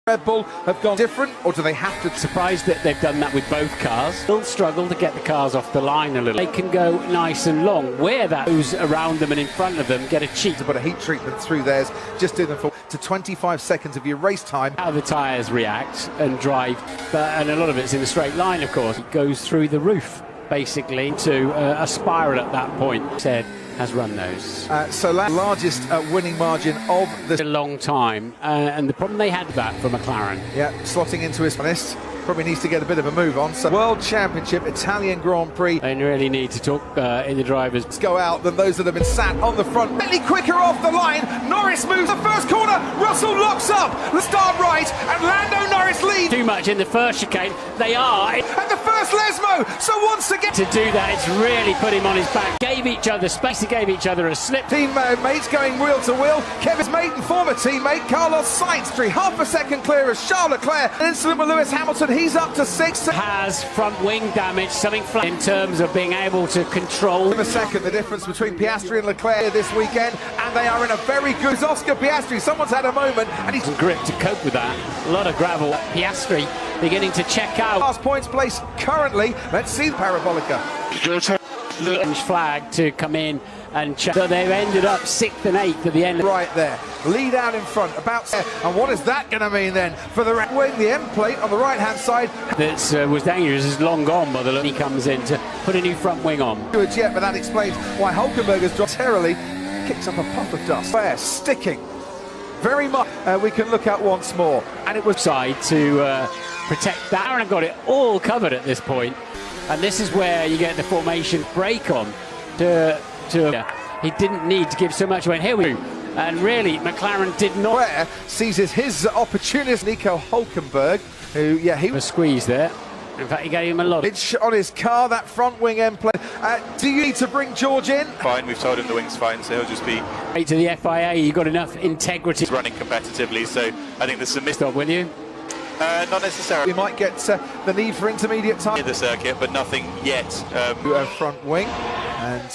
Red Bull have gone different, or do they have to? Surprised that they've done that with both cars. Still struggle to get the cars off the line a little. They can go nice and long. Where that goes around them and in front of them, get a cheat. To put a heat treatment through theirs, just do them for to 25 seconds of your race time. How the tyres react and drive, and a lot of it's in a straight line, of course. It goes through the roof, basically, to a spiral at that point. Said has run those. So largest winning margin of the a long time, and the problem they had with that for McLaren. Yeah, slotting into his honest. Probably needs to get a bit of a move on. So World Championship, Italian Grand Prix. They really need to talk in the drivers. Go out than those that have been sat on the front. Slightly quicker off the line. Norris moves the first corner. Russell locks up. The start right, and Lando Norris leads. Too much in the first chicane. They are. And the first Lesmo. So once again to do that, it's really put him on his back. Gave each other space. He gave each other a slip. Teammates going wheel to wheel. Kevin's mate and former teammate Carlos Sainz. Half a second clear as Charles Leclerc. An incident with Lewis Hamilton. He's up to 6. Has front wing damage, something flat in terms of being able to control. In a second, the difference between Piastri and Leclerc this weekend, and they are in a very good Oscar Piastri. Someone's had a moment, and he's grip to cope with that. A lot of gravel. Piastri beginning to check out. Last points place currently. Let's see the Parabolica. Flag to come in and check. So they've ended up 6th and 8th at the end. Right there, lead out in front, about, and what is that going to mean then for the wing? The end plate on the right hand side that was dangerous is long gone by the look. He comes in to put a new front wing on. Yet, but that explains why Hulkenberg has dropped terribly, kicks up a puff of dust. There, sticking very much. We can look at once more, and it was side to protect that. Aaron got it all covered at this point, and this is where you get the formation break on. He didn't need to give so much away. Here we go. And really, McLaren did not. Where seizes his opportunist, Nico Hulkenberg, who, he was squeezed there. In fact, he gave him a lot. It's on his car, that front wing end plate. Do you need to bring George in? Fine, we've told him the wing's fine, so he'll just be. To the FIA, you've got enough integrity. He's running competitively, so I think there's some Stop, will you? Not necessarily. We might get the need for intermediate time in the circuit, but nothing yet. Front wing, and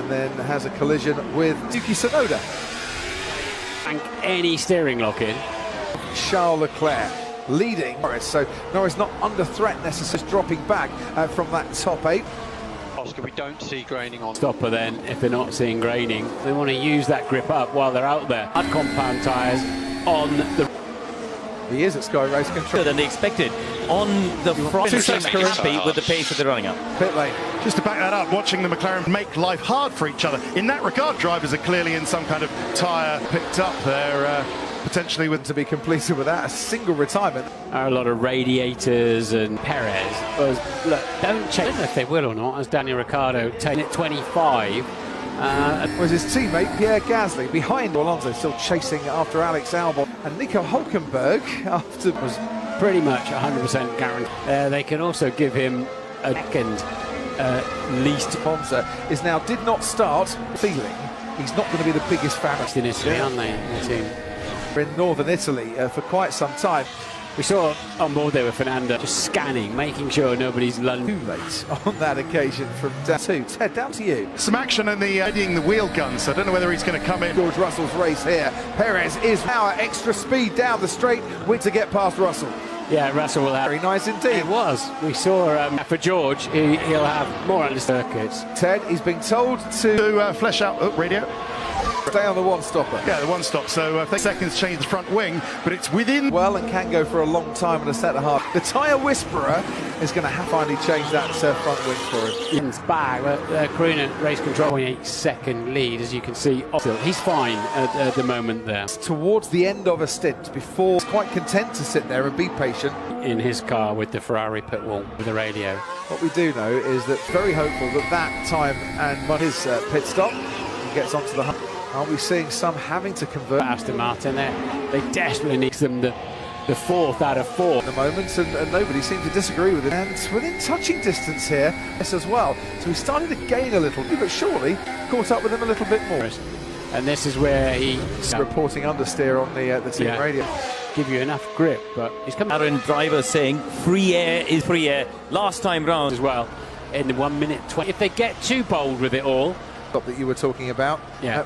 then has a collision with Yuki Tsunoda. And any steering lock in. Charles Leclerc leading Norris, so Norris not under threat necessarily, dropping back from that top 8. Oscar, we don't see graining on. Stopper then, if they're not seeing graining. They want to use that grip up while they're out there. Hard compound tyres on the. He is at Sky Race Control. Than they expected on the front. Happy with the pace that they're running up. Pit lane. Just to back that up, watching the McLaren make life hard for each other. In that regard, drivers are clearly in some kind of tyre picked up there, potentially with to be completed without a single retirement. A lot of radiators, and Perez was, look, don't check. I don't know if they will or not, as Daniel Ricciardo taking it 25. Was his teammate Pierre Gasly behind Alonso, still chasing after Alex Albon, and Nico Hulkenberg after was pretty much 100% guaranteed. They can also give him a second least. Sponsor is now did not start feeling he's not going to be the biggest fan in Italy, aren't they? The team. In northern Italy for quite some time. We saw on board there with Fernando just scanning, making sure nobody's London. Too late on that occasion from down to Ted. Down to you. Some action in the eddying the wheel gun, so I don't know whether he's going to come in. George Russell's race here. Perez is now at extra speed down the straight, wait to get past Russell. Yeah, Russell will have. Very nice indeed. It was. We saw for George, he'll have more on the circuits. Ted, he's been told to flesh out radio. Stay on the one stopper. Yeah, the one stop. So 30 seconds change the front wing, but it's within. Well, and can go for a long time and a set and a half. The tyre whisperer is going to have finally change that front wing for him. It's back. Karuna race control 0.8-second lead, as you can see. He's fine at the moment there. Towards the end of a stint, before he's quite content to sit there and be patient in his car with the Ferrari pit wall with the radio. What we do know is that very hopeful that time and his pit stop, he gets onto the hump. Aren't we seeing some having to convert? Aston Martin there. They desperately need them the 4th out of 4 at the moment, and nobody seemed to disagree with it. And within touching distance here, yes, as well. So he's starting to gain a little, but surely caught up with him a little bit more. And this is where he's reporting understeer on the team radio. Give you enough grip, but he's coming. Aaron driver saying free air is free air. Last time round as well. In the 1 minute 20. If they get too bold with it all. That you were talking about,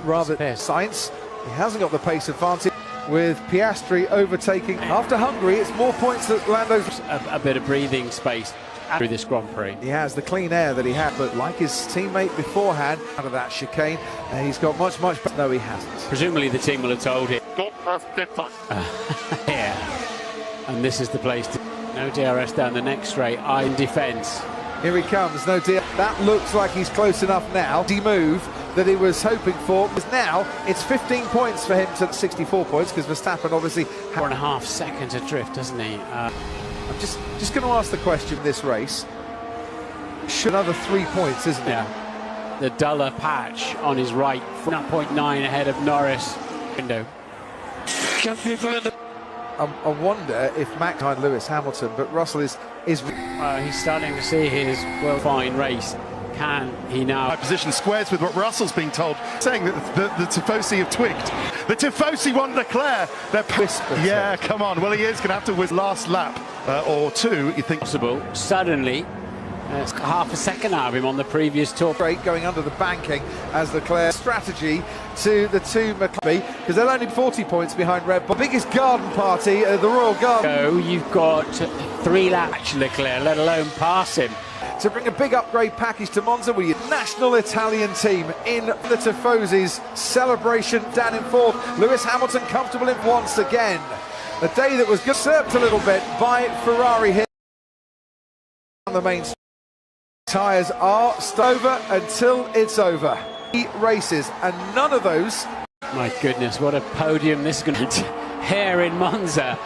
rather science. He hasn't got the pace advantage. with Piastri overtaking. After Hungary, it's more points that Lando's... A bit of breathing space through this Grand Prix. He has the clean air that he had, but like his teammate beforehand, out of that chicane, he's got much better. No, he hasn't. Presumably the team will have told him. Yeah. And this is the place to... No DRS down the next straight. In defence. Here he comes, no deal. That looks like he's close enough now. The move that he was hoping for, because now it's 15 points for him to 64 points, because Verstappen obviously... 4.5 seconds adrift, doesn't he? I'm just going to ask the question, this race, should another 3 points, isn't it? Yeah. The duller patch on his right, 0.9 ahead of Norris. Window. I wonder if Max behind Lewis Hamilton, but Russell is he's starting to see his well-fine race. Can he now? High position squares with what Russell's been told, saying that the Tifosi have twigged. The Tifosi want Leclerc. They're whispers. Yeah, come on. Well, he is going to have to win last lap or two. You think possible? Suddenly, it's half a second out of him on the previous tour. Great going under the banking as Leclerc strategy to the two McLaren, because they're only 40 points behind Red Bull. Biggest garden party, the Royal Garden. So you've got 3 laps Leclerc, let alone pass him. To bring a big upgrade package to Monza with your national Italian team in the Tifosi's celebration down in fourth. Lewis Hamilton comfortable in once again. The day that was usurped a little bit by Ferrari here on the main. Tyres are over until it's over. Races, and none of those. My goodness, what a podium this is going to be here in Monza.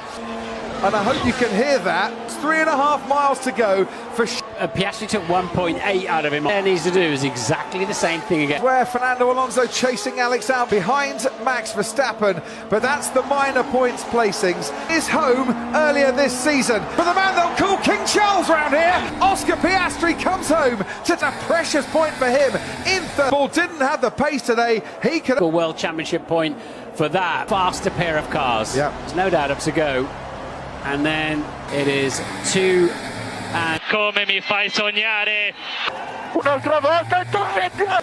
And I hope you can hear that. It's 3.5 miles to go for... Piastri took 1.8 out of him. All he needs to do is exactly the same thing again. Where Fernando Alonso chasing Alex out behind Max Verstappen, but that's the minor points placings. Is home earlier this season. For the man they'll call King Charles round here, Oscar Piastri comes home. It's a precious point for him. In third. Ball didn't have the pace today. He could... A World Championship point for that faster pair of cars. Yeah. There's no doubt up to go. And then it is 2 and... Come mi fai sognare un'altra volta il torneo.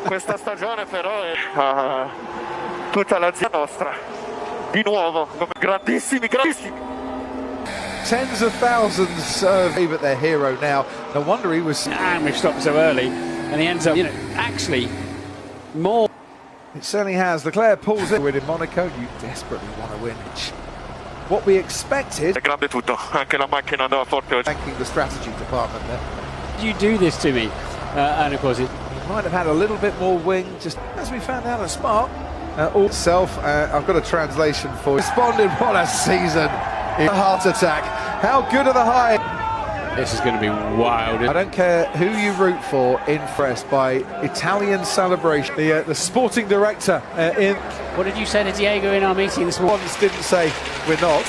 Questa stagione però è tutta l'azienda nostra. Di nuovo, grandissimi. Tens of thousands of favorite their hero now. No wonder he was... And we've stopped so early. And he ends up, actually more... It certainly has. Leclerc pulls it. Win in Monaco, you desperately want to win. What we expected. È grande tutto, anche la macchina andava forte oggi. Thanking the strategy department there. You do this to me, and of course it might have had a little bit more wing, just as we found out at Spa. All itself, I've got a translation for you. Responded, what a season! A heart attack. How good are the high? This is going to be wild. I don't care who you root for, impressed by Italian celebration. The sporting director in... What did you say to Diego in our meeting this morning? Ones didn't say we're not.